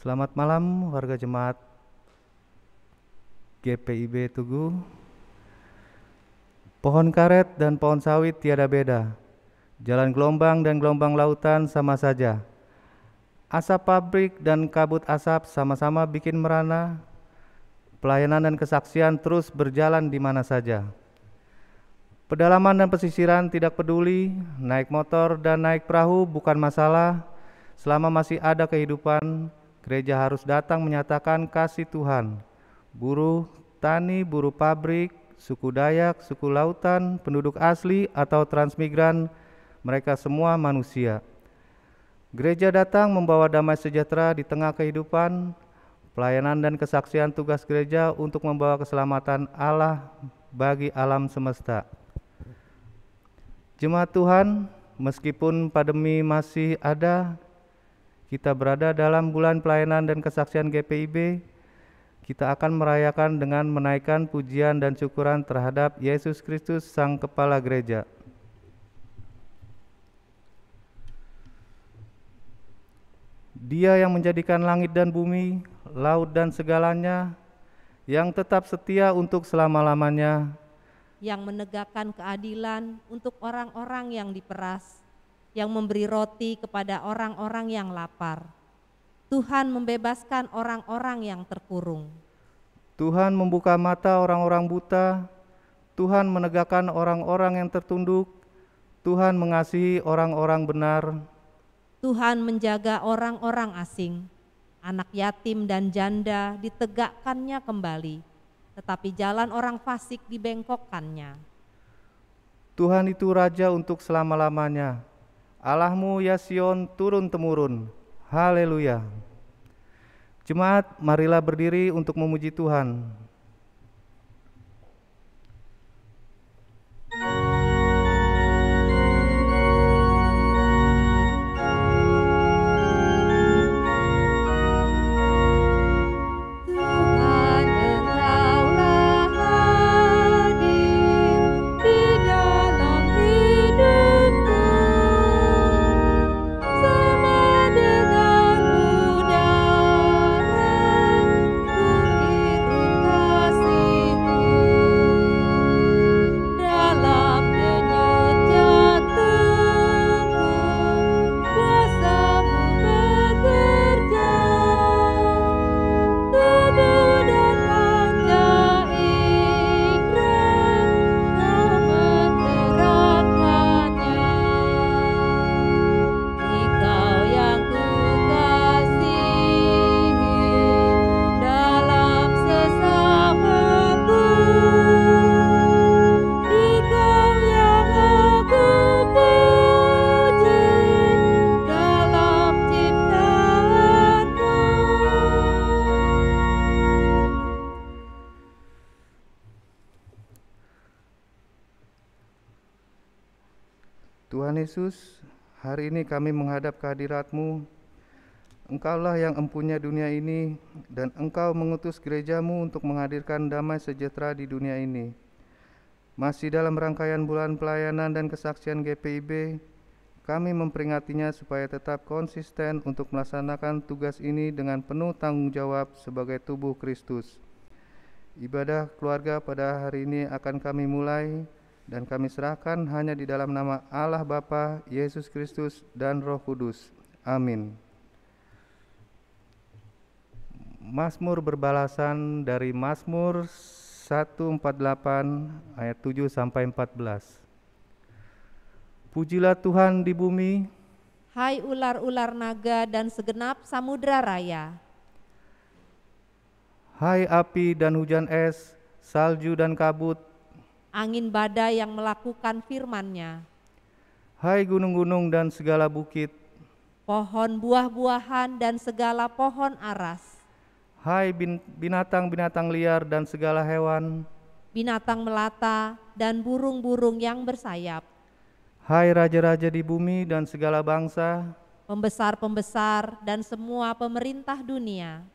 Selamat malam warga jemaat GPIB Tugu. Pohon karet dan pohon sawit tiada beda. Jalan gelombang dan gelombang lautan sama saja. Asap pabrik dan kabut asap sama-sama bikin merana. Pelayanan dan kesaksian terus berjalan di mana saja. Pedalaman dan pesisiran tidak peduli, naik motor dan naik perahu bukan masalah. Selama masih ada kehidupan, gereja harus datang menyatakan kasih Tuhan. Buruh tani, buruh pabrik, suku Dayak, suku lautan, penduduk asli atau transmigran, mereka semua manusia. Gereja datang membawa damai sejahtera di tengah kehidupan. Pelayanan dan kesaksian tugas gereja untuk membawa keselamatan Allah bagi alam semesta. Jemaat Tuhan, meskipun pandemi masih ada, kita berada dalam bulan pelayanan dan kesaksian GPIB, kita akan merayakan dengan menaikkan pujian dan syukuran terhadap Yesus Kristus, Sang Kepala Gereja. Dia yang menjadikan langit dan bumi, laut dan segalanya, yang tetap setia untuk selama-lamanya, yang menegakkan keadilan untuk orang-orang yang diperas, yang memberi roti kepada orang-orang yang lapar. Tuhan membebaskan orang-orang yang terkurung. Tuhan membuka mata orang-orang buta, Tuhan menegakkan orang-orang yang tertunduk, Tuhan mengasihi orang-orang benar. Tuhan menjaga orang-orang asing, anak yatim dan janda ditegakkannya kembali, tetapi jalan orang fasik dibengkokkannya. Tuhan itu Raja untuk selama-lamanya. Allahmu ya Sion turun-temurun. Haleluya. Jemaat, marilah berdiri untuk memuji Tuhan. Tuhan Yesus, hari ini kami menghadap kehadirat-Mu. Engkaulah yang empunya dunia ini, dan Engkau mengutus gereja-Mu untuk menghadirkan damai sejahtera di dunia ini. Masih dalam rangkaian bulan pelayanan dan kesaksian GPIB, kami memperingatinya supaya tetap konsisten untuk melaksanakan tugas ini dengan penuh tanggung jawab sebagai tubuh Kristus. Ibadah keluarga pada hari ini akan kami mulai, dan kami serahkan hanya di dalam nama Allah Bapa, Yesus Kristus, dan Roh Kudus. Amin. Mazmur berbalasan dari Mazmur 148 ayat 7 sampai 14. Pujilah Tuhan di bumi, hai ular-ular naga dan segenap samudra raya. Hai api dan hujan es, salju dan kabut, angin badai yang melakukan firman-Nya. hai gunung-gunung dan segala bukit, pohon buah-buahan dan segala pohon aras, hai binatang-binatang liar dan segala hewan, binatang melata dan burung-burung yang bersayap, hai raja-raja di bumi dan segala bangsa, pembesar-pembesar dan semua pemerintah dunia,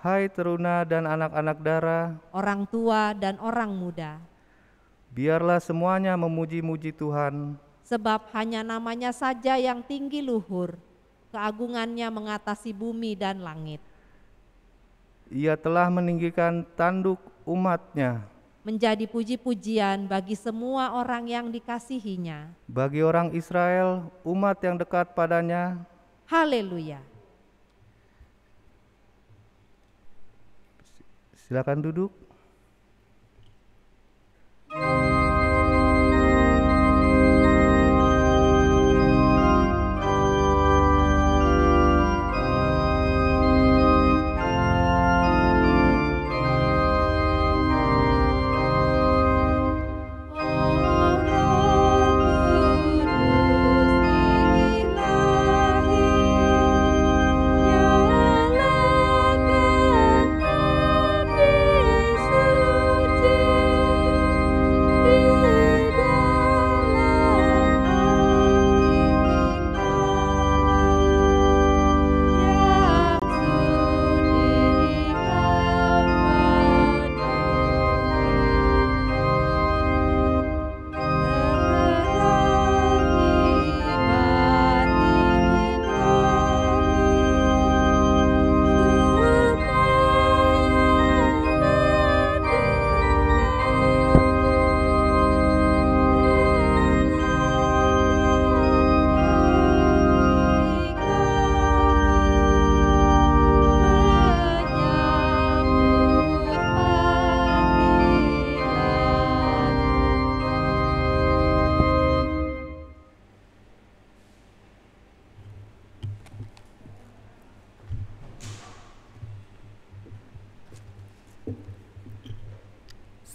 hai teruna dan anak-anak dara, orang tua dan orang muda. Biarlah semuanya memuji-muji Tuhan, sebab hanya namanya saja yang tinggi luhur. keagungannya mengatasi bumi dan langit. Ia telah meninggikan tanduk umat-Nya, Menjadi puji-pujian bagi semua orang yang dikasihinya. bagi orang Israel, umat yang dekat padanya. Haleluya. Silakan duduk.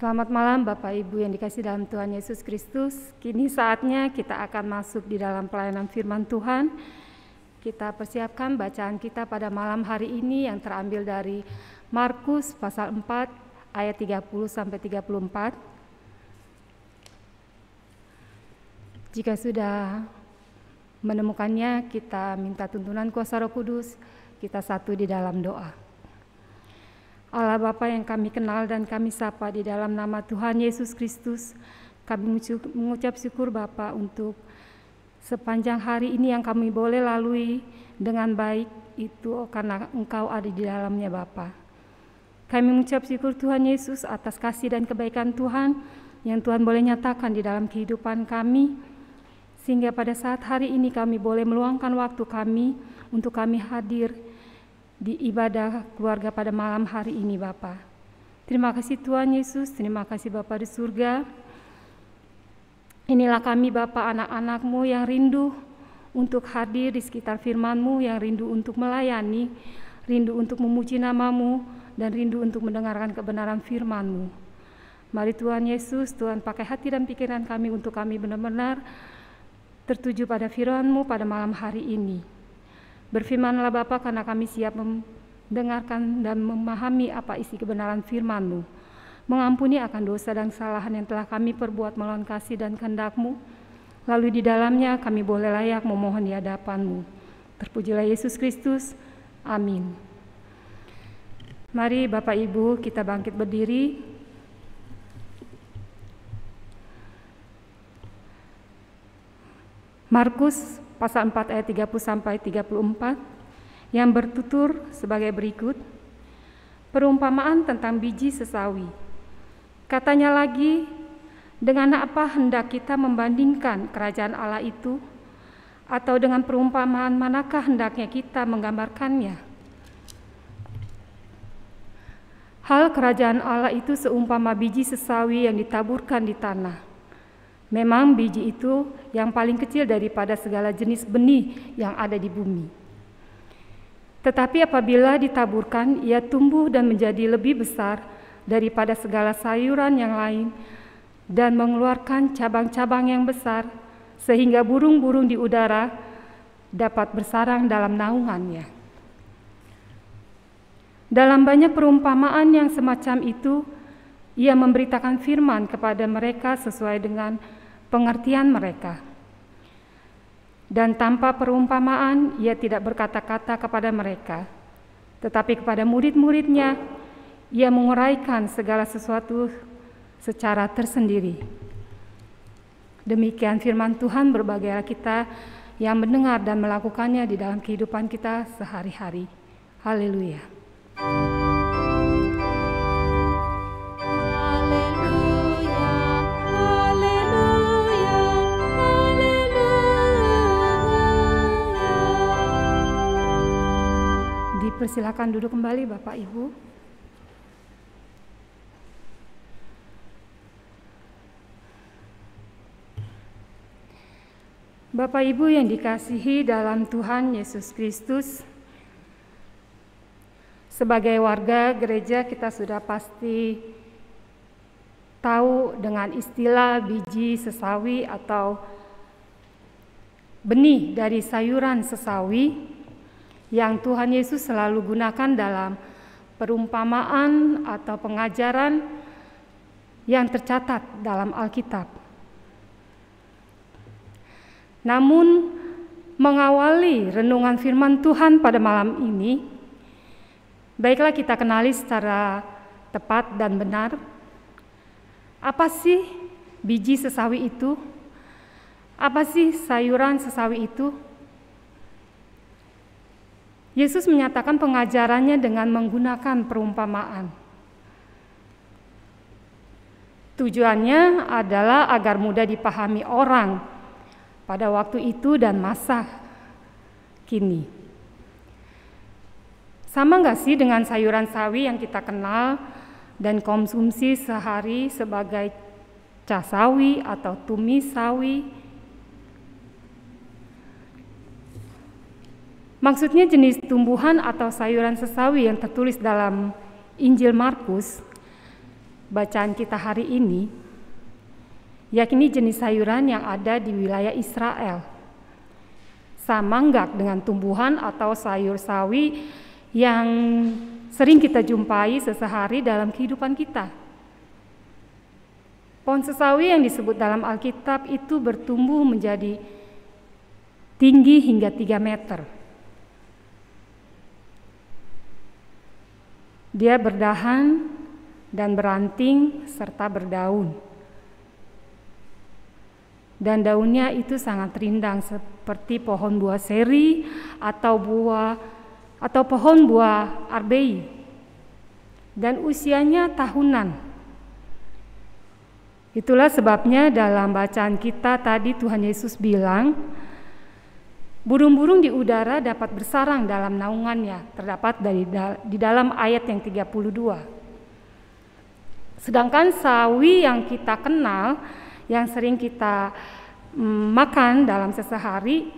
Selamat malam Bapak Ibu yang dikasihi dalam Tuhan Yesus Kristus. Kini saatnya kita akan masuk di dalam pelayanan firman Tuhan. Kita persiapkan bacaan kita pada malam hari ini yang terambil dari Markus pasal 4 ayat 30 sampai 34. Jika sudah menemukannya, kita minta tuntunan kuasa Roh Kudus, kita satu di dalam doa. Allah Bapa yang kami kenal dan kami sapa di dalam nama Tuhan Yesus Kristus, kami mengucap syukur Bapa untuk sepanjang hari ini yang kami boleh lalui dengan baik itu karena Engkau ada di dalamnya Bapa. Kami mengucap syukur Tuhan Yesus atas kasih dan kebaikan Tuhan yang Tuhan boleh nyatakan di dalam kehidupan kami, sehingga pada saat hari ini kami boleh meluangkan waktu kami untuk kami hadir di ibadah keluarga pada malam hari ini Bapa. Terima kasih Tuhan Yesus, terima kasih Bapa di surga. Inilah kami Bapa, anak-anak-Mu yang rindu untuk hadir di sekitar firman-Mu, yang rindu untuk melayani, rindu untuk memuji nama-Mu, dan rindu untuk mendengarkan kebenaran firman-Mu. Mari Tuhan Yesus, Tuhan pakai hati dan pikiran kami untuk kami benar-benar tertuju pada firman-Mu pada malam hari ini. Berfirmanlah Bapa, karena kami siap mendengarkan dan memahami apa isi kebenaran firman-Mu. Mengampuni akan dosa dan kesalahan yang telah kami perbuat melawan kasih dan kehendak-Mu. Lalu di dalamnya kami boleh layak memohon di hadapan-Mu. Terpujilah Yesus Kristus. Amin. Mari Bapak Ibu kita bangkit berdiri. Markus pasal 4 ayat 30 sampai 34 yang bertutur sebagai berikut. Perumpamaan tentang biji sesawi. Katanya lagi, dengan apa hendak kita membandingkan kerajaan Allah itu? Atau dengan perumpamaan manakah hendaknya kita menggambarkannya? Hal kerajaan Allah itu seumpama biji sesawi yang ditaburkan di tanah. Memang biji itu yang paling kecil daripada segala jenis benih yang ada di bumi. Tetapi apabila ditaburkan, ia tumbuh dan menjadi lebih besar daripada segala sayuran yang lain dan mengeluarkan cabang-cabang yang besar, sehingga burung-burung di udara dapat bersarang dalam naungannya. Dalam banyak perumpamaan yang semacam itu, ia memberitakan firman kepada mereka sesuai dengan pengertian mereka. Dan tanpa perumpamaan, ia tidak berkata-kata kepada mereka, tetapi kepada murid-muridnya, ia menguraikan segala sesuatu secara tersendiri. Demikian firman Tuhan, berbahagialah kita yang mendengar dan melakukannya di dalam kehidupan kita sehari-hari. Haleluya. Dipersilakan duduk kembali Bapak Ibu. Bapak Ibu yang dikasihi dalam Tuhan Yesus Kristus, sebagai warga gereja kita sudah pasti tahu dengan istilah biji sesawi atau benih dari sayuran sesawi yang Tuhan Yesus selalu gunakan dalam perumpamaan atau pengajaran yang tercatat dalam Alkitab. Namun, mengawali renungan firman Tuhan pada malam ini, baiklah kita kenali secara tepat dan benar, apa sih biji sesawi itu? Apa sih sayuran sesawi itu? Yesus menyatakan pengajarannya dengan menggunakan perumpamaan. Tujuannya adalah agar mudah dipahami orang pada waktu itu dan masa kini. Sama nggak sih dengan sayuran sawi yang kita kenal dan konsumsi sehari sebagai casawi atau tumis sawi? Maksudnya jenis tumbuhan atau sayuran sesawi yang tertulis dalam Injil Markus, bacaan kita hari ini, yakni jenis sayuran yang ada di wilayah Israel. Sama enggak dengan tumbuhan atau sayur sawi yang sering kita jumpai sehari dalam kehidupan kita. Pohon sesawi yang disebut dalam Alkitab itu bertumbuh menjadi tinggi hingga 3 meter. Dia berdahan dan beranting serta berdaun. Dan daunnya itu sangat rindang seperti pohon buah seri atau pohon buah arbei. Dan usianya tahunan. Itulah sebabnya dalam bacaan kita tadi Tuhan Yesus bilang, burung-burung di udara dapat bersarang dalam naungannya, terdapat di dalam ayat yang 32. Sedangkan sawi yang kita kenal, yang sering kita makan dalam sehari,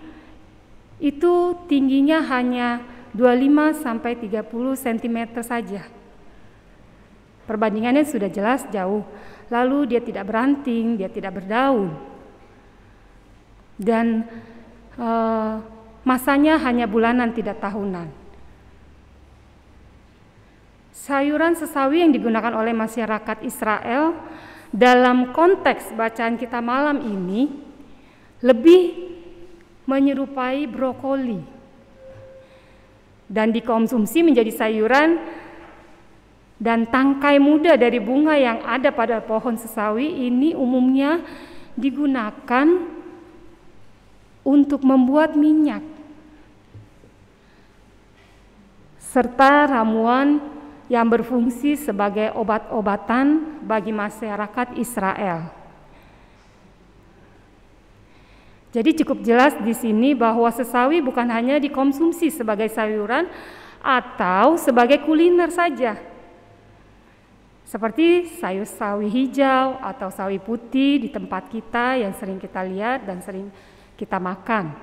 itu tingginya hanya 25 sampai 30 cm saja. Perbandingannya sudah jelas jauh. Lalu dia tidak beranting, dia tidak berdaun. Dan masanya hanya bulanan, tidak tahunan. Sayuran sesawi yang digunakan oleh masyarakat Israel dalam konteks bacaan kita malam ini lebih menyerupai brokoli dan dikonsumsi menjadi sayuran dan tangkai muda dari bunga yang ada pada pohon sesawi ini umumnya digunakan untuk membuat minyak serta ramuan yang berfungsi sebagai obat-obatan bagi masyarakat Israel. Jadi cukup jelas di sini bahwa sesawi bukan hanya dikonsumsi sebagai sayuran atau sebagai kuliner saja. Seperti sayur sawi hijau atau sawi putih di tempat kita yang sering kita lihat dan sering kita makan.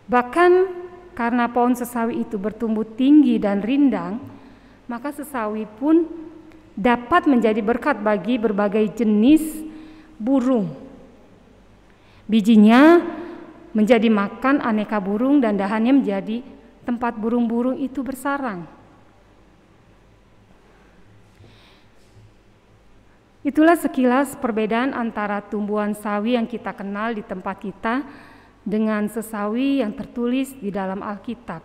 Bahkan karena pohon sesawi itu bertumbuh tinggi dan rindang, maka sesawi pun dapat menjadi berkat bagi berbagai jenis burung. Bijinya menjadi makan aneka burung dan dahannya menjadi tempat burung-burung itu bersarang. Itulah sekilas perbedaan antara tumbuhan sawi yang kita kenal di tempat kita dengan sesawi yang tertulis di dalam Alkitab.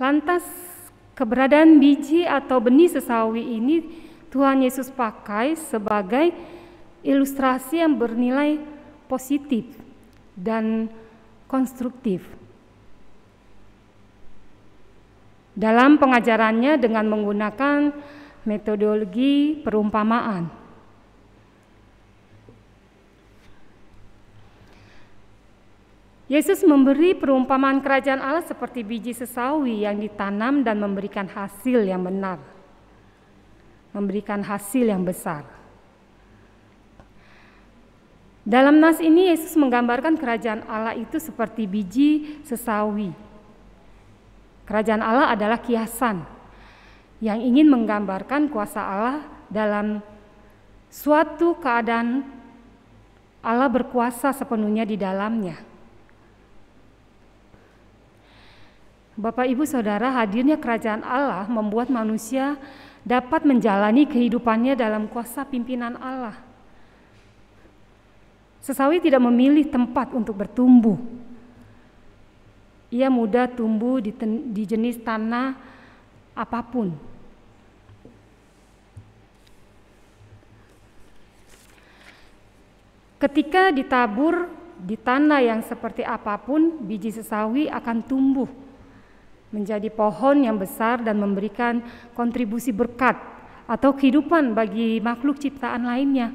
Lantas, Keberadaan biji atau benih sesawi ini Tuhan Yesus pakai sebagai ilustrasi yang bernilai positif dan konstruktif. Dalam pengajarannya dengan menggunakan metodologi perumpamaan. Yesus memberi perumpamaan kerajaan Allah seperti biji sesawi yang ditanam dan memberikan hasil yang benar, memberikan hasil yang besar. Dalam nas ini Yesus menggambarkan kerajaan Allah itu seperti biji sesawi. Kerajaan Allah adalah kiasan yang ingin menggambarkan kuasa Allah dalam suatu keadaan Allah berkuasa sepenuhnya di dalamnya. Bapak, Ibu, Saudara, hadirnya kerajaan Allah membuat manusia dapat menjalani kehidupannya dalam kuasa pimpinan Allah. Sesawi tidak memilih tempat untuk bertumbuh. Ia mudah tumbuh di jenis tanah apapun. Ketika ditabur di tanah yang seperti apapun, biji sesawi akan tumbuh menjadi pohon yang besar dan memberikan kontribusi berkat atau kehidupan bagi makhluk ciptaan lainnya.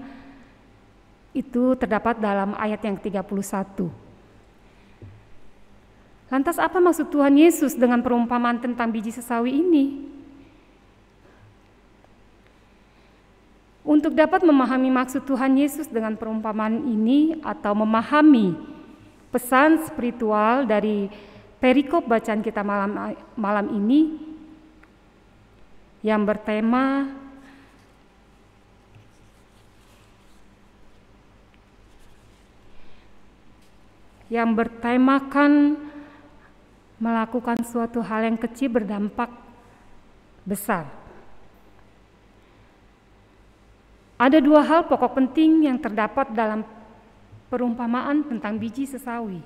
Itu terdapat dalam ayat yang ke-31. Lantas apa maksud Tuhan Yesus dengan perumpamaan tentang biji sesawi ini? Untuk dapat memahami maksud Tuhan Yesus dengan perumpamaan ini atau memahami pesan spiritual dari perikop bacaan kita malam ini yang bertemakan melakukan suatu hal yang kecil berdampak besar. Ada dua hal pokok penting yang terdapat dalam perumpamaan tentang biji sesawi.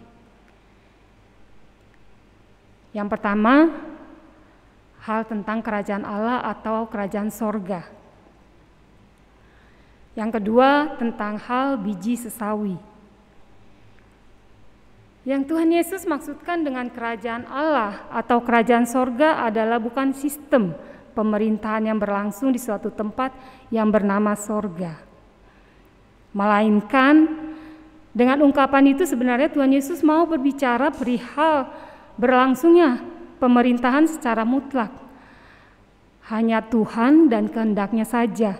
Yang pertama, hal tentang kerajaan Allah atau kerajaan sorga. Yang kedua, tentang hal biji sesawi. Yang Tuhan Yesus maksudkan dengan kerajaan Allah atau kerajaan sorga adalah bukan sistem pemerintahan yang berlangsung di suatu tempat yang bernama sorga. Melainkan dengan ungkapan itu sebenarnya Tuhan Yesus mau berbicara perihal berlangsungnya pemerintahan secara mutlak. Hanya Tuhan dan kehendaknya saja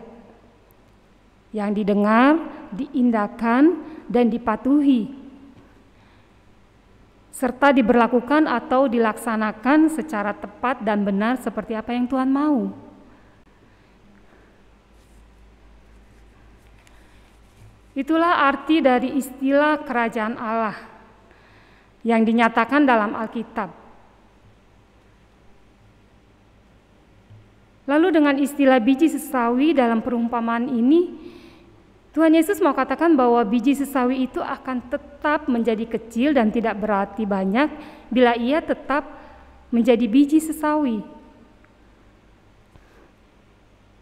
yang didengar, diindahkan, dan dipatuhi, serta diberlakukan atau dilaksanakan secara tepat dan benar seperti apa yang Tuhan mau. Itulah arti dari istilah kerajaan Allah yang dinyatakan dalam Alkitab. Lalu dengan istilah biji sesawi dalam perumpamaan ini, Tuhan Yesus mau katakan bahwa biji sesawi itu akan tetap menjadi kecil dan tidak berarti banyak bila ia tetap menjadi biji sesawi.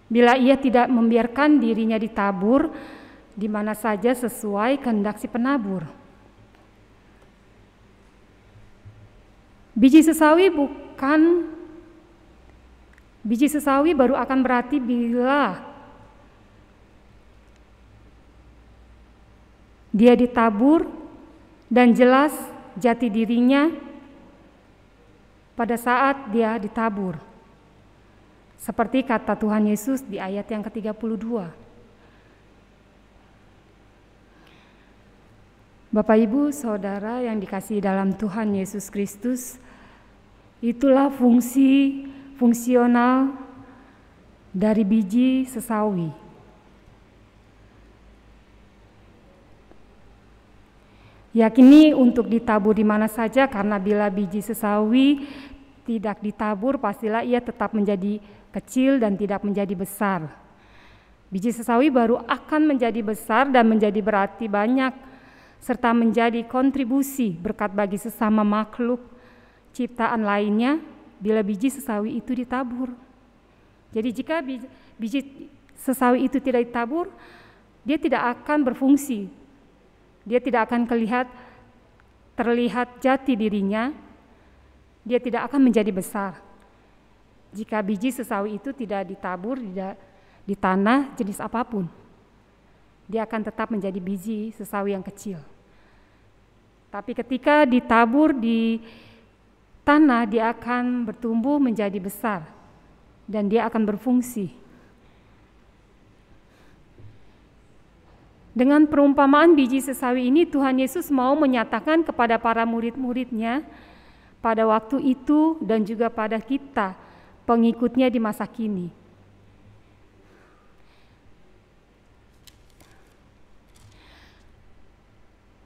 Bila ia tidak membiarkan dirinya ditabur di mana saja sesuai kehendak si penabur. Biji sesawi baru akan berarti bila dia ditabur dan jelas jati dirinya pada saat dia ditabur. Seperti kata Tuhan Yesus di ayat yang ke-32. Bapak, Ibu, Saudara yang dikasihi dalam Tuhan Yesus Kristus, itulah fungsional dari biji sesawi. Yakini untuk ditabur di mana saja, karena bila biji sesawi tidak ditabur, pastilah ia tetap menjadi kecil dan tidak menjadi besar. Biji sesawi baru akan menjadi besar dan menjadi berarti banyak, serta menjadi kontribusi berkat bagi sesama makhluk ciptaan lainnya bila biji sesawi itu ditabur. Jadi jika biji sesawi itu tidak ditabur, dia tidak akan berfungsi. Dia tidak akan terlihat jati dirinya. Dia tidak akan menjadi besar. Jika biji sesawi itu tidak ditabur di tanah jenis apapun, dia akan tetap menjadi biji sesawi yang kecil. Tapi ketika ditabur di tanah, dia akan bertumbuh menjadi besar dan dia akan berfungsi. Dengan perumpamaan biji sesawi ini, Tuhan Yesus mau menyatakan kepada para murid-muridnya pada waktu itu dan juga pada kita, pengikutnya di masa kini.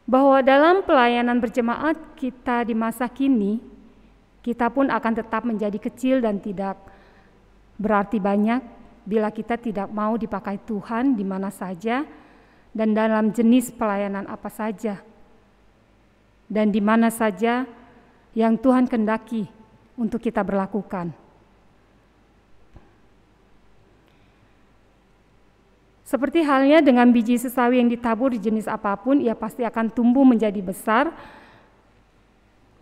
Bahwa dalam pelayanan berjemaat kita di masa kini, kita pun akan tetap menjadi kecil dan tidak berarti banyak bila kita tidak mau dipakai Tuhan di mana saja dan dalam jenis pelayanan apa saja dan di mana saja yang Tuhan kehendaki untuk kita berlakukan. Seperti halnya dengan biji sesawi yang ditabur di jenis apapun, ia pasti akan tumbuh menjadi besar.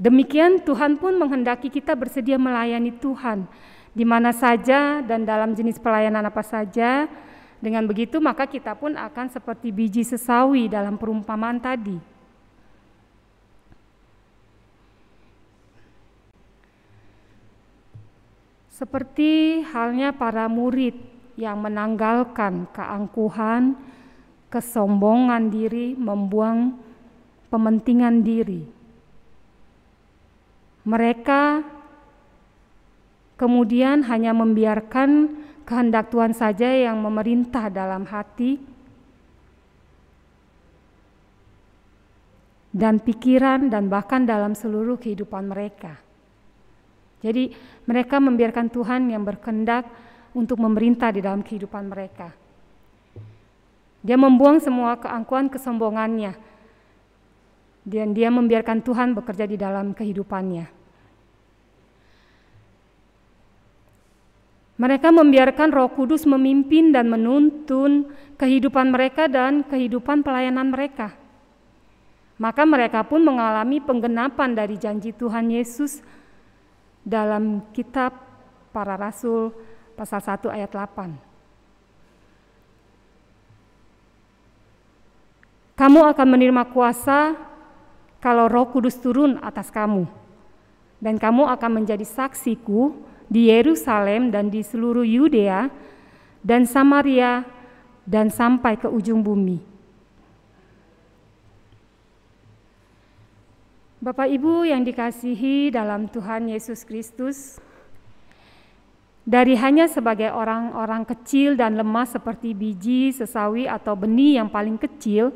Demikian Tuhan pun menghendaki kita bersedia melayani Tuhan di mana saja dan dalam jenis pelayanan apa saja. Dengan begitu maka kita pun akan seperti biji sesawi dalam perumpamaan tadi. Seperti halnya para murid yang menanggalkan keangkuhan, kesombongan diri, membuang pementingan diri. Mereka kemudian hanya membiarkan kehendak Tuhan saja yang memerintah dalam hati dan pikiran dan bahkan dalam seluruh kehidupan mereka. Jadi mereka membiarkan Tuhan yang berkehendak untuk memerintah di dalam kehidupan mereka. Dia membuang semua keangkuhan, kesombongannya, dan dia membiarkan Tuhan bekerja di dalam kehidupannya. Mereka membiarkan Roh Kudus memimpin dan menuntun kehidupan mereka dan kehidupan pelayanan mereka. Maka mereka pun mengalami penggenapan dari janji Tuhan Yesus dalam kitab Para Rasul pasal 1 ayat 8. Kamu akan menerima kuasa kalau Roh Kudus turun atas kamu, dan kamu akan menjadi saksiku di Yerusalem dan di seluruh Yudea dan Samaria dan sampai ke ujung bumi. Bapak Ibu yang dikasihi dalam Tuhan Yesus Kristus, dari hanya sebagai orang-orang kecil dan lemah seperti biji sesawi atau benih yang paling kecil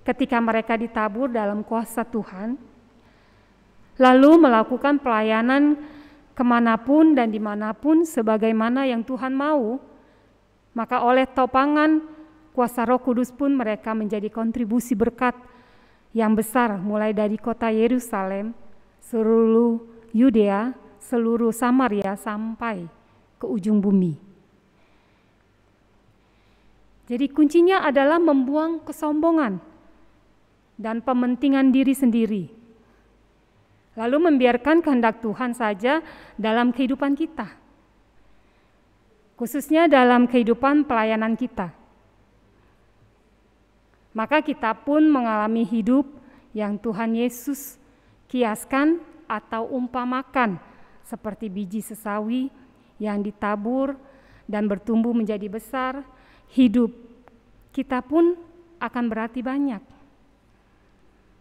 ketika mereka ditabur dalam kuasa Tuhan, lalu melakukan pelayanan kemanapun dan dimanapun sebagaimana yang Tuhan mau, maka oleh topangan kuasa Roh Kudus pun mereka menjadi kontribusi berkat yang besar mulai dari kota Yerusalem, seluruh Yudea, seluruh Samaria sampai ke ujung bumi. Jadi kuncinya adalah membuang kesombongan dan pementingan diri sendiri, lalu membiarkan kehendak Tuhan saja dalam kehidupan kita, khususnya dalam kehidupan pelayanan kita. Maka kita pun mengalami hidup yang Tuhan Yesus kiaskan atau umpamakan seperti biji sesawi yang ditabur dan bertumbuh menjadi besar. Hidup kita pun akan berarti banyak,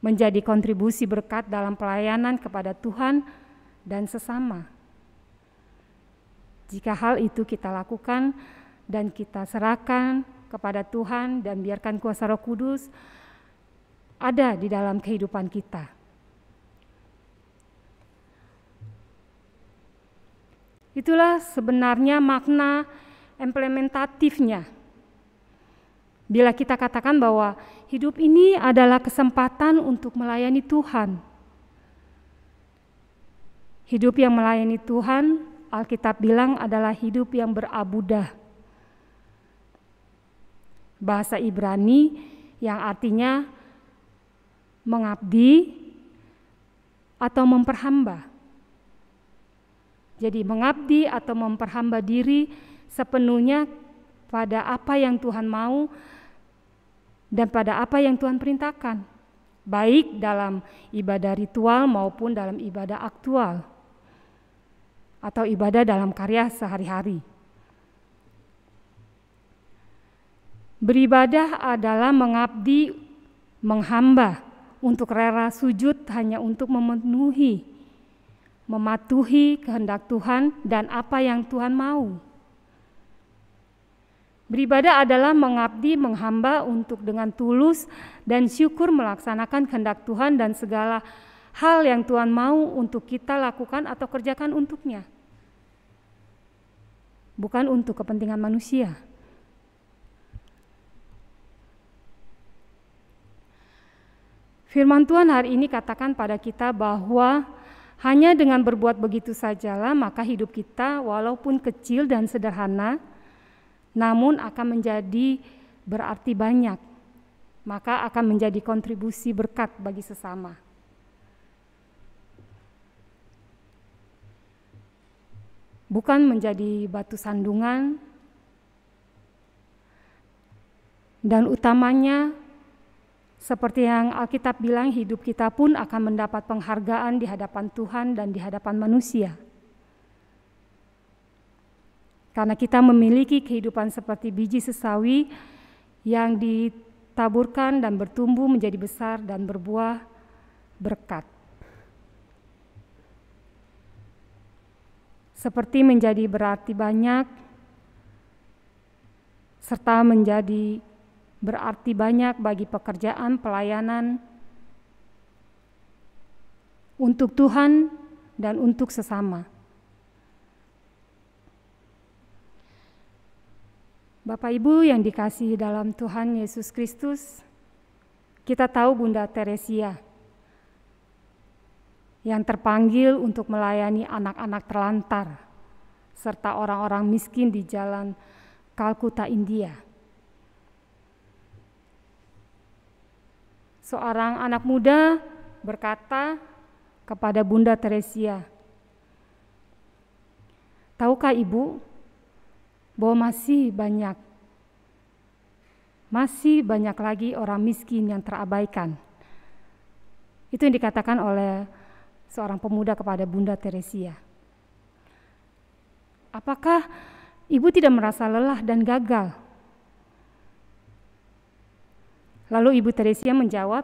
menjadi kontribusi berkat dalam pelayanan kepada Tuhan dan sesama. Jika hal itu kita lakukan dan kita serahkan kepada Tuhan dan biarkan kuasa Roh Kudus ada di dalam kehidupan kita. Itulah sebenarnya makna implementatifnya. Bila kita katakan bahwa hidup ini adalah kesempatan untuk melayani Tuhan. Hidup yang melayani Tuhan, Alkitab bilang adalah hidup yang berabudah. Bahasa Ibrani yang artinya mengabdi atau memperhamba. Jadi mengabdi atau memperhamba diri sepenuhnya pada apa yang Tuhan mau dan pada apa yang Tuhan perintahkan, baik dalam ibadah ritual maupun dalam ibadah aktual atau ibadah dalam karya sehari-hari. Beribadah adalah mengabdi, menghamba, untuk rela sujud hanya untuk mematuhi kehendak Tuhan dan apa yang Tuhan mau. Beribadah adalah mengabdi, menghamba untuk dengan tulus dan syukur melaksanakan kehendak Tuhan dan segala hal yang Tuhan mau untuk kita lakukan atau kerjakan untuknya. Bukan untuk kepentingan manusia. Firman Tuhan hari ini katakan pada kita bahwa hanya dengan berbuat begitu sajalah maka hidup kita walaupun kecil dan sederhana namun akan menjadi berarti banyak, maka akan menjadi kontribusi berkat bagi sesama. Bukan menjadi batu sandungan, dan utamanya seperti yang Alkitab bilang, hidup kita pun akan mendapat penghargaan di hadapan Tuhan dan di hadapan manusia. Karena kita memiliki kehidupan seperti biji sesawi yang ditaburkan dan bertumbuh menjadi besar dan berbuah berkat. Seperti menjadi berarti banyak, serta menjadi berarti banyak bagi pekerjaan pelayanan untuk Tuhan dan untuk sesama. Bapak Ibu yang dikasihi dalam Tuhan Yesus Kristus, kita tahu Bunda Teresia yang terpanggil untuk melayani anak-anak terlantar serta orang-orang miskin di jalan Kalkuta, India. Seorang anak muda berkata kepada Bunda Teresia, "Tahukah Ibu bahwa masih banyak lagi orang miskin yang terabaikan?" Itu yang dikatakan oleh seorang pemuda kepada Bunda Teresia. Apakah Ibu tidak merasa lelah dan gagal? Lalu Ibu Teresia menjawab,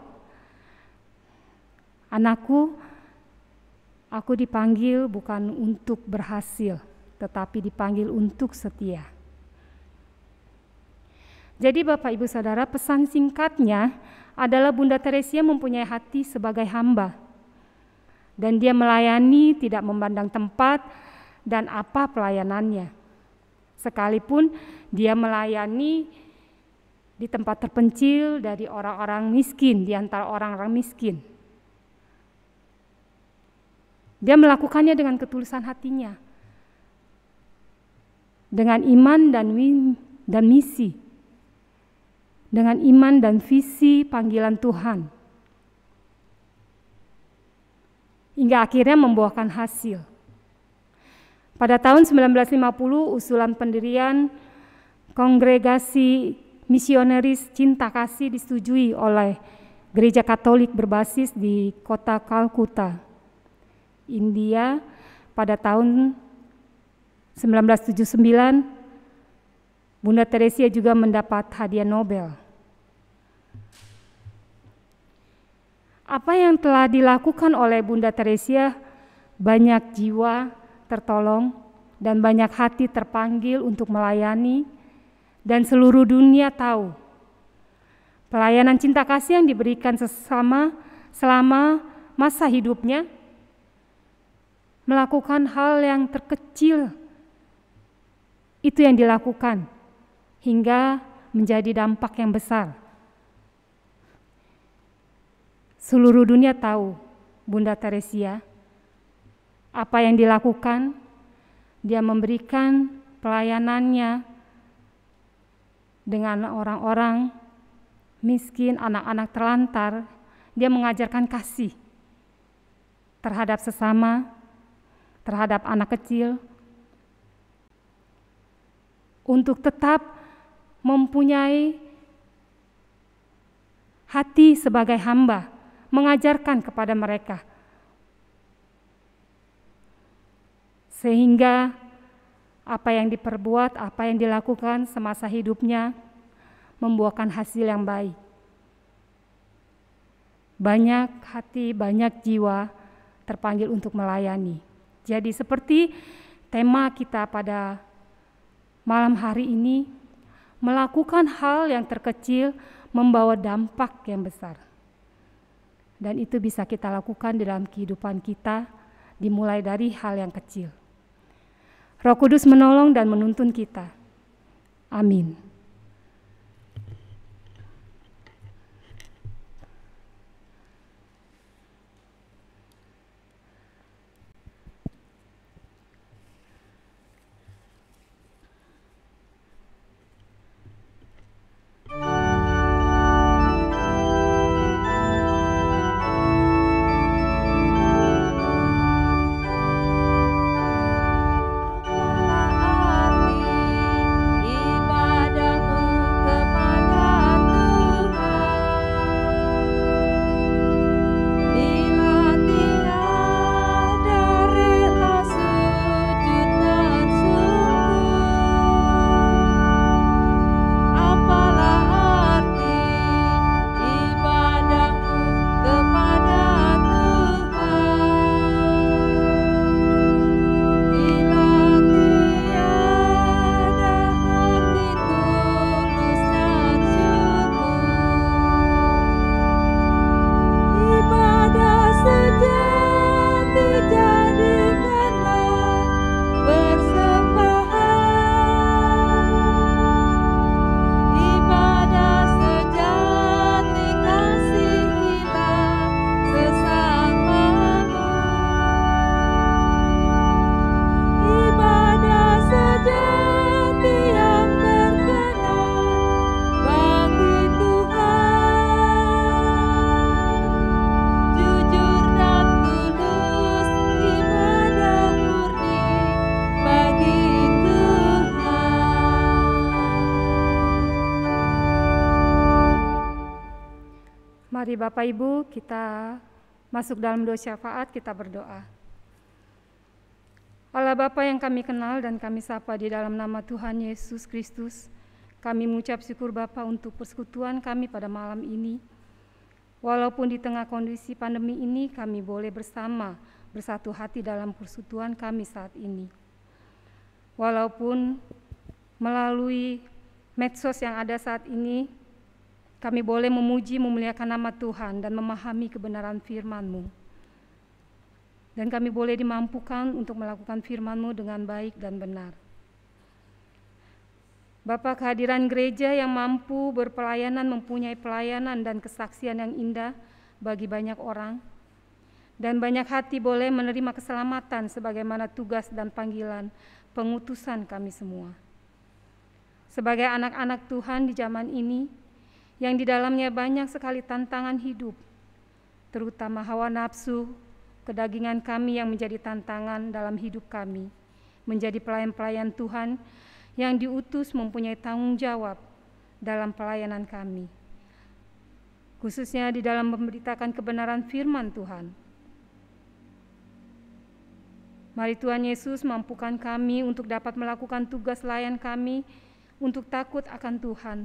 "Anakku, aku dipanggil bukan untuk berhasil, tetapi dipanggil untuk setia." Jadi Bapak Ibu Saudara, pesan singkatnya adalah Bunda Teresia mempunyai hati sebagai hamba. Dan dia melayani tidak memandang tempat dan apa pelayanannya. Sekalipun dia melayani di tempat terpencil dari orang-orang miskin, di antara orang-orang miskin. Dia melakukannya dengan ketulusan hatinya. Dengan iman dan misi. Dengan iman dan visi panggilan Tuhan. Hingga akhirnya membuahkan hasil. Pada tahun 1950 usulan pendirian Kongregasi Misionaris Cinta Kasih disetujui oleh Gereja Katolik berbasis di kota Kalkuta, India pada tahun 1979. Bunda Teresia juga mendapat hadiah Nobel. Apa yang telah dilakukan oleh Bunda Teresia, banyak jiwa tertolong dan banyak hati terpanggil untuk melayani, dan seluruh dunia tahu pelayanan cinta kasih yang diberikan selama masa hidupnya melakukan hal yang terkecil. Itu yang dilakukan hingga menjadi dampak yang besar. Seluruh dunia tahu Bunda Teresia apa yang dilakukan, dia memberikan pelayanannya dengan orang-orang miskin, anak-anak terlantar. Dia mengajarkan kasih terhadap sesama, terhadap anak kecil, untuk tetap mempunyai hati sebagai hamba, mengajarkan kepada mereka. Sehingga apa yang diperbuat, apa yang dilakukan semasa hidupnya membuahkan hasil yang baik. Banyak hati, banyak jiwa terpanggil untuk melayani. Jadi seperti tema kita pada malam hari ini, melakukan hal yang terkecil membawa dampak yang besar. Dan itu bisa kita lakukan dalam kehidupan kita, dimulai dari hal yang kecil. Roh Kudus menolong dan menuntun kita. Amin. Mari Bapak Ibu kita masuk dalam doa syafaat, kita berdoa. Allah Bapa yang kami kenal dan kami sapa di dalam nama Tuhan Yesus Kristus, kami mengucap syukur Bapa untuk persekutuan kami pada malam ini. Walaupun di tengah kondisi pandemi ini kami boleh bersama, bersatu hati dalam persekutuan kami saat ini. Walaupun melalui medsos yang ada saat ini, kami boleh memuji, memuliakan nama Tuhan dan memahami kebenaran firman-Mu. Dan kami boleh dimampukan untuk melakukan firman-Mu dengan baik dan benar. Bapa, kehadiran gereja yang mampu berpelayanan, mempunyai pelayanan dan kesaksian yang indah bagi banyak orang. Dan banyak hati boleh menerima keselamatan sebagaimana tugas dan panggilan pengutusan kami semua. Sebagai anak-anak Tuhan di zaman ini, yang di dalamnya banyak sekali tantangan hidup, terutama hawa nafsu, kedagingan kami yang menjadi tantangan dalam hidup kami, menjadi pelayan-pelayan Tuhan yang diutus mempunyai tanggung jawab dalam pelayanan kami, khususnya di dalam memberitakan kebenaran firman Tuhan. Mari Tuhan Yesus mampukan kami untuk dapat melakukan tugas layan kami untuk takut akan Tuhan.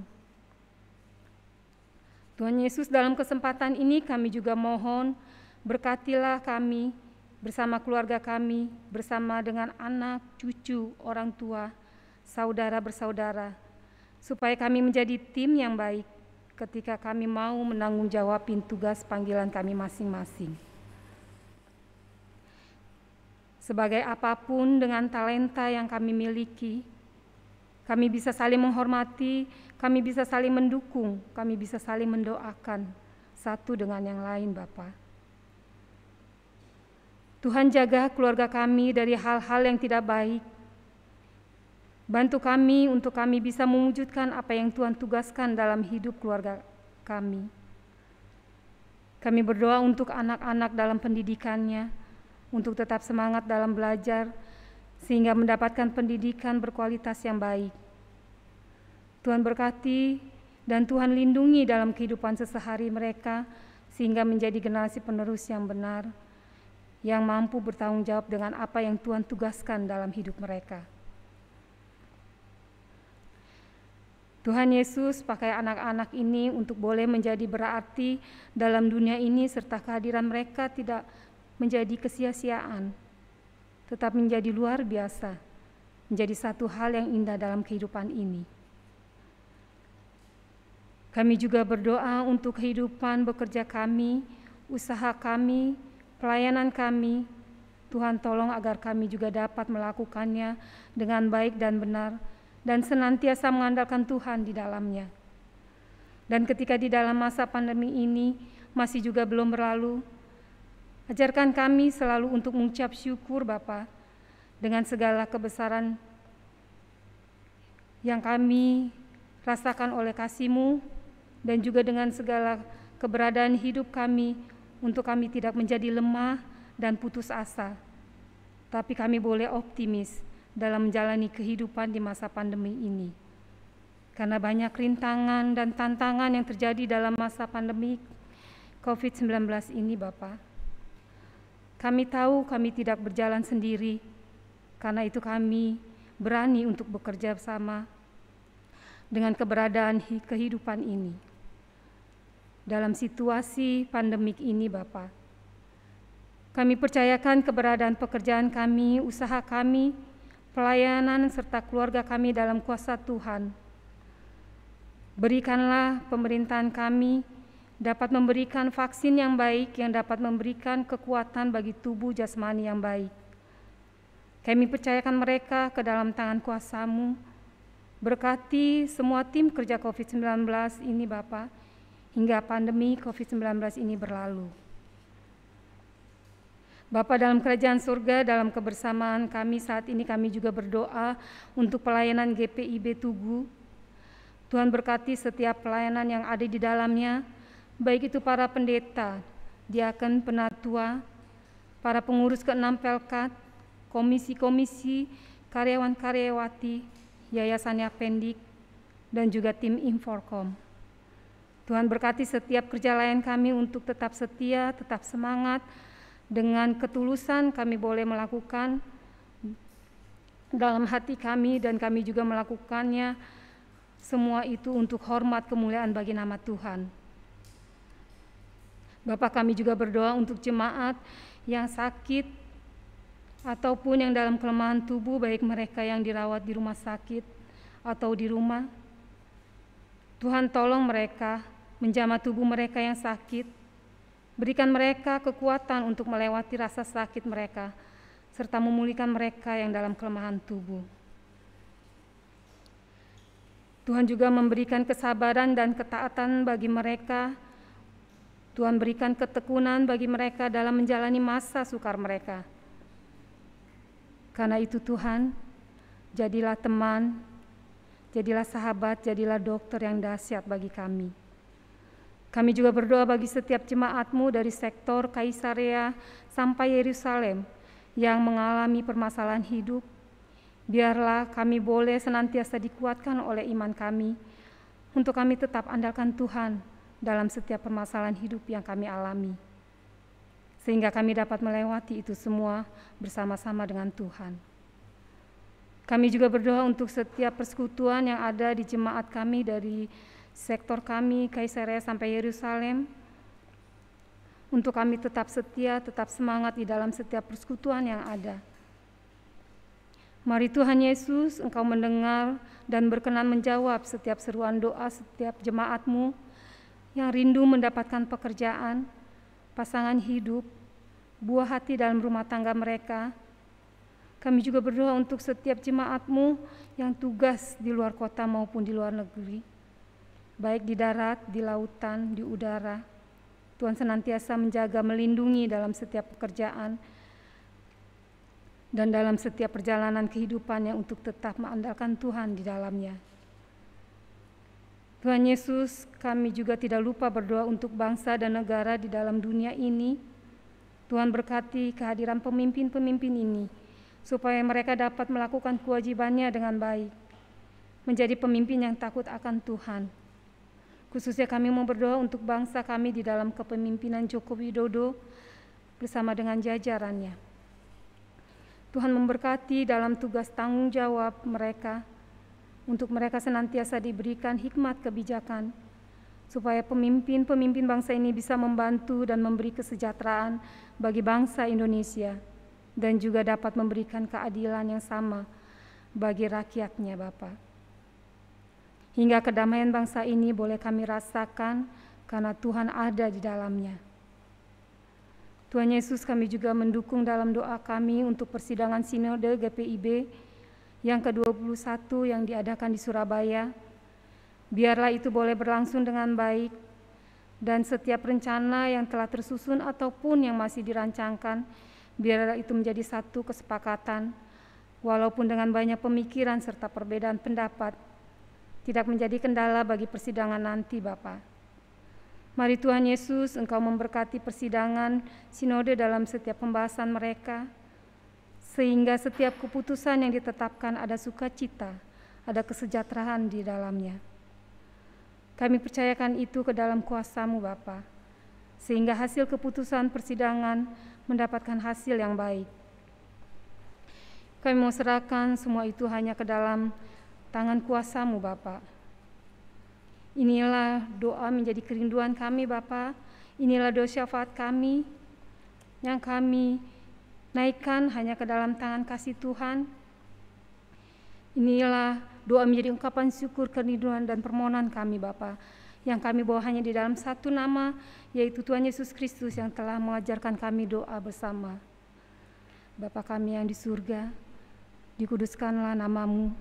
Tuhan Yesus, dalam kesempatan ini kami juga mohon berkatilah kami bersama keluarga kami, bersama dengan anak, cucu, orang tua, saudara bersaudara, supaya kami menjadi tim yang baik ketika kami mau menanggung jawabin tugas panggilan kami masing-masing. Sebagai apapun dengan talenta yang kami miliki, kami bisa saling menghormati, kami bisa saling mendukung, kami bisa saling mendoakan satu dengan yang lain, Bapa. Tuhan jaga keluarga kami dari hal-hal yang tidak baik. Bantu kami untuk kami bisa mewujudkan apa yang Tuhan tugaskan dalam hidup keluarga kami. Kami berdoa untuk anak-anak dalam pendidikannya, untuk tetap semangat dalam belajar, sehingga mendapatkan pendidikan berkualitas yang baik. Tuhan berkati dan Tuhan lindungi dalam kehidupan sehari-hari mereka, sehingga menjadi generasi penerus yang benar, yang mampu bertanggung jawab dengan apa yang Tuhan tugaskan dalam hidup mereka. Tuhan Yesus pakai anak-anak ini untuk boleh menjadi berarti dalam dunia ini, serta kehadiran mereka tidak menjadi kesia-siaan, tetap menjadi luar biasa, menjadi satu hal yang indah dalam kehidupan ini. Kami juga berdoa untuk kehidupan bekerja kami, usaha kami, pelayanan kami. Tuhan tolong agar kami juga dapat melakukannya dengan baik dan benar, dan senantiasa mengandalkan Tuhan di dalamnya. Dan ketika di dalam masa pandemi ini masih juga belum berlalu, ajarkan kami selalu untuk mengucap syukur Bapa dengan segala kebesaran yang kami rasakan oleh kasih-Mu, dan juga dengan segala keberadaan hidup kami, untuk kami tidak menjadi lemah dan putus asa, tapi kami boleh optimis dalam menjalani kehidupan di masa pandemi ini. Karena banyak rintangan dan tantangan yang terjadi dalam masa pandemi COVID-19 ini Bapa. Kami tahu kami tidak berjalan sendiri, karena itu kami berani untuk bekerja bersama dengan keberadaan kehidupan ini. Dalam situasi pandemik ini Bapa, kami percayakan keberadaan pekerjaan kami, usaha kami, pelayanan serta keluarga kami dalam kuasa Tuhan. Berikanlah pemerintahan kami dapat memberikan vaksin yang baik, yang dapat memberikan kekuatan bagi tubuh jasmani yang baik. Kami percayakan mereka ke dalam tangan kuasa-Mu. Berkati semua tim kerja COVID-19 ini Bapa, hingga pandemi COVID-19 ini berlalu. Bapa dalam kerajaan surga, dalam kebersamaan kami saat ini kami juga berdoa untuk pelayanan GPIB Tugu. Tuhan berkati setiap pelayanan yang ada di dalamnya, baik itu para pendeta, diaken, penatua, para pengurus ke-6 Pelkat, komisi-komisi, karyawan-karyawati, Yayasan Yapendik, dan juga tim Inforkom. Tuhan berkati setiap kerja layan kami untuk tetap setia, tetap semangat, dengan ketulusan kami boleh melakukan dalam hati kami, dan kami juga melakukannya semua itu untuk hormat kemuliaan bagi nama Tuhan. Bapak, kami juga berdoa untuk jemaat yang sakit ataupun yang dalam kelemahan tubuh, baik mereka yang dirawat di rumah sakit atau di rumah. Tuhan tolong mereka, menjamah tubuh mereka yang sakit, berikan mereka kekuatan untuk melewati rasa sakit mereka, serta memulihkan mereka yang dalam kelemahan tubuh. Tuhan juga memberikan kesabaran dan ketaatan bagi mereka. Tuhan berikan ketekunan bagi mereka dalam menjalani masa sukar mereka. Karena itu Tuhan, jadilah teman, jadilah sahabat, jadilah dokter yang dahsyat bagi kami. Kami juga berdoa bagi setiap jemaat-Mu dari sektor Kaisarea sampai Yerusalem yang mengalami permasalahan hidup. Biarlah kami boleh senantiasa dikuatkan oleh iman kami, untuk kami tetap andalkan Tuhan dalam setiap permasalahan hidup yang kami alami, sehingga kami dapat melewati itu semua bersama-sama dengan Tuhan. Kami juga berdoa untuk setiap persekutuan yang ada di jemaat kami dari sektor kami, Kaisarea sampai Yerusalem, untuk kami tetap setia, tetap semangat di dalam setiap persekutuan yang ada. Mari Tuhan Yesus, Engkau mendengar dan berkenan menjawab setiap seruan doa setiap jemaat-Mu yang rindu mendapatkan pekerjaan, pasangan hidup, buah hati dalam rumah tangga mereka. Kami juga berdoa untuk setiap jemaat-Mu yang tugas di luar kota maupun di luar negeri, baik di darat, di lautan, di udara. Tuhan senantiasa menjaga, melindungi dalam setiap pekerjaan, dan dalam setiap perjalanan kehidupannya untuk tetap mengandalkan Tuhan di dalamnya. Tuhan Yesus, kami juga tidak lupa berdoa untuk bangsa dan negara di dalam dunia ini. Tuhan berkati kehadiran pemimpin-pemimpin ini, supaya mereka dapat melakukan kewajibannya dengan baik, menjadi pemimpin yang takut akan Tuhan. Khususnya kami mau berdoa untuk bangsa kami di dalam kepemimpinan Joko Widodo bersama dengan jajarannya. Tuhan memberkati dalam tugas tanggung jawab mereka, untuk mereka senantiasa diberikan hikmat kebijakan, supaya pemimpin-pemimpin bangsa ini bisa membantu dan memberi kesejahteraan bagi bangsa Indonesia, dan juga dapat memberikan keadilan yang sama bagi rakyatnya, Bapa. Hingga kedamaian bangsa ini boleh kami rasakan karena Tuhan ada di dalamnya. Tuhan Yesus, kami juga mendukung dalam doa kami untuk persidangan Sinode GPIB yang ke-21 yang diadakan di Surabaya. Biarlah itu boleh berlangsung dengan baik, dan setiap rencana yang telah tersusun ataupun yang masih dirancangkan, biarlah itu menjadi satu kesepakatan, walaupun dengan banyak pemikiran serta perbedaan pendapat, tidak menjadi kendala bagi persidangan nanti, Bapa. Mari Tuhan Yesus, Engkau memberkati persidangan Sinode dalam setiap pembahasan mereka, sehingga setiap keputusan yang ditetapkan ada sukacita, ada kesejahteraan di dalamnya. Kami percayakan itu ke dalam kuasa-Mu, Bapa, sehingga hasil keputusan persidangan mendapatkan hasil yang baik. Kami mau serahkan semua itu hanya ke dalam tangan kuasa-Mu, Bapa. Inilah doa menjadi kerinduan kami, Bapa. Inilah doa syafaat kami yang kami naikkan hanya ke dalam tangan kasih Tuhan. Inilah doa menjadi ungkapan syukur, kerinduan dan permohonan kami, Bapa, yang kami bawa hanya di dalam satu nama, yaitu Tuhan Yesus Kristus yang telah mengajarkan kami doa bersama. Bapa kami yang di surga, dikuduskanlah nama-Mu,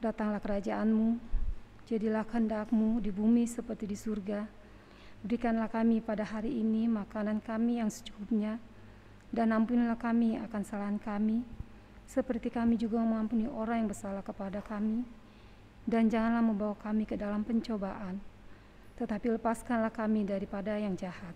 datanglah kerajaan-Mu, jadilah kehendak-Mu di bumi seperti di surga. Berikanlah kami pada hari ini makanan kami yang secukupnya, dan ampunilah kami akan kesalahan kami, seperti kami juga mengampuni orang yang bersalah kepada kami. Dan janganlah membawa kami ke dalam pencobaan, tetapi lepaskanlah kami daripada yang jahat.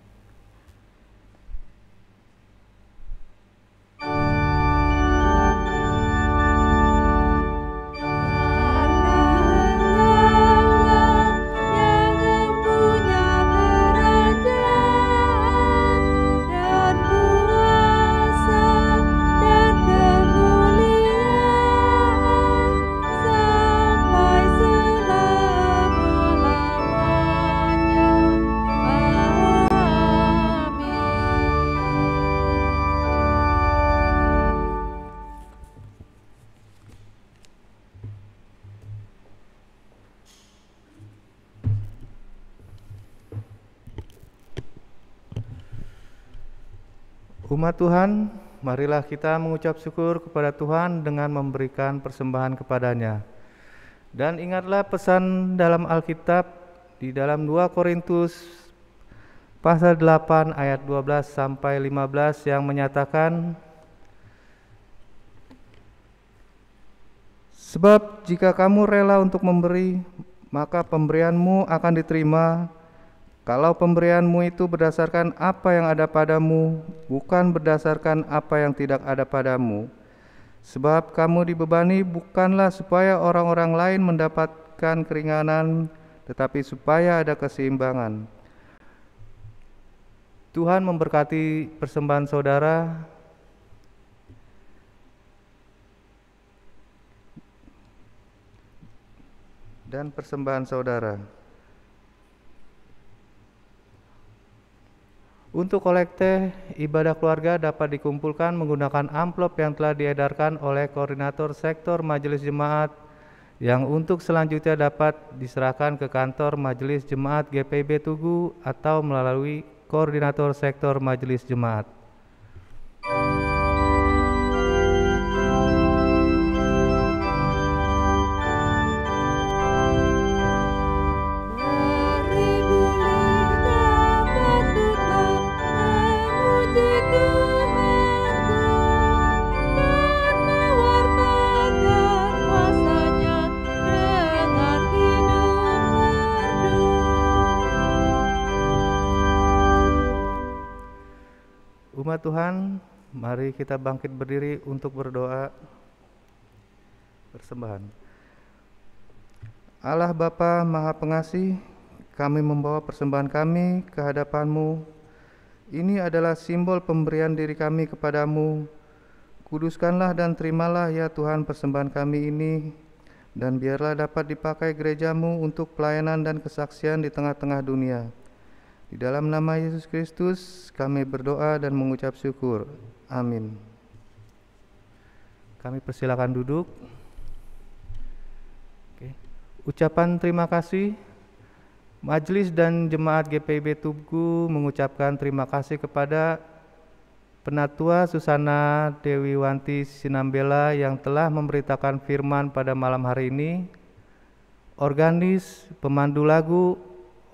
Umat Tuhan, marilah kita mengucap syukur kepada Tuhan dengan memberikan persembahan kepadanya. Dan ingatlah pesan dalam Alkitab di dalam 2 Korintus pasal 8 ayat 12 sampai 15 yang menyatakan, sebab jika kamu rela untuk memberi, maka pemberianmu akan diterima. Kalau pemberianmu itu berdasarkan apa yang ada padamu, bukan berdasarkan apa yang tidak ada padamu. Sebab kamu dibebani bukanlah supaya orang-orang lain mendapatkan keringanan, tetapi supaya ada keseimbangan. Tuhan memberkati persembahan saudara. Dan persembahan saudara. Untuk kolekte ibadah keluarga dapat dikumpulkan menggunakan amplop yang telah diedarkan oleh Koordinator Sektor Majelis Jemaat, yang untuk selanjutnya dapat diserahkan ke kantor Majelis Jemaat GPIB Tugu atau melalui Koordinator Sektor Majelis Jemaat. Jemaat Tuhan, mari kita bangkit berdiri untuk berdoa persembahan. Allah Bapa Maha Pengasih, kami membawa persembahan kami ke hadapan-Mu. Ini adalah simbol pemberian diri kami kepadamu. Kuduskanlah dan terimalah ya Tuhan persembahan kami ini, dan biarlah dapat dipakai gereja-Mu untuk pelayanan dan kesaksian di tengah-tengah dunia. Di dalam nama Yesus Kristus kami berdoa dan mengucap syukur. Amin. Kami persilakan duduk. Oke. Ucapan terima kasih. Majelis dan Jemaat GPIB Tugu mengucapkan terima kasih kepada Penatua Susana Dewi Wanti Sinambela yang telah memberitakan firman pada malam hari ini, organis, pemandu lagu,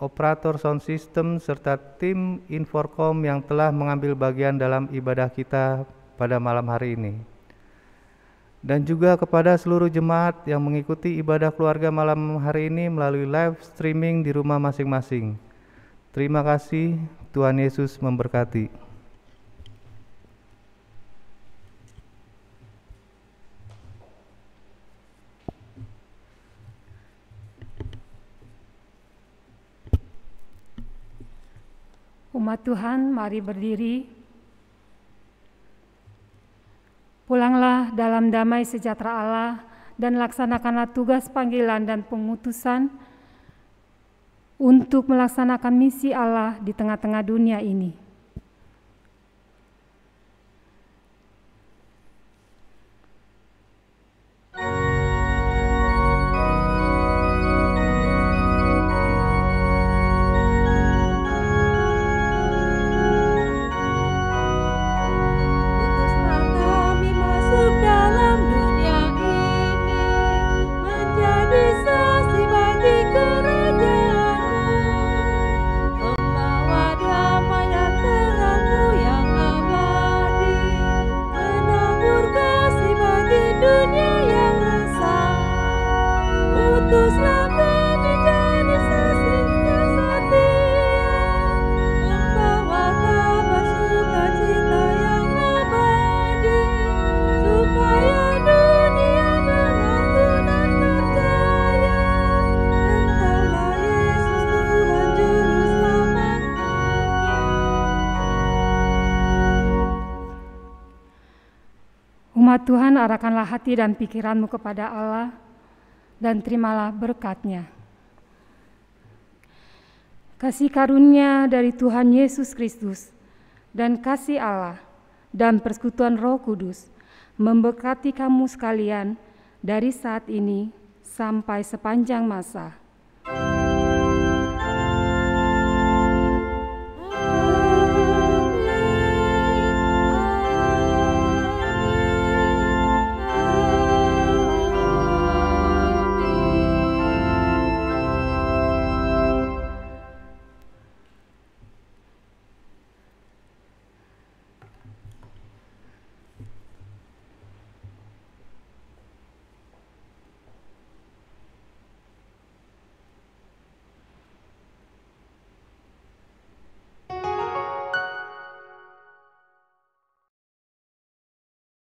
operator sound system, serta tim Inforkom yang telah mengambil bagian dalam ibadah kita pada malam hari ini. Dan juga kepada seluruh jemaat yang mengikuti ibadah keluarga malam hari ini melalui live streaming di rumah masing-masing. Terima kasih, Tuhan Yesus memberkati. Umat Tuhan, mari berdiri. Pulanglah dalam damai sejahtera Allah dan laksanakanlah tugas panggilan dan pengutusan untuk melaksanakan misi Allah di tengah-tengah dunia ini. Umat Tuhan, arahkanlah hati dan pikiranmu kepada Allah dan terimalah berkat-Nya. Kasih karunia dari Tuhan Yesus Kristus dan kasih Allah dan persekutuan Roh Kudus memberkati kamu sekalian dari saat ini sampai sepanjang masa.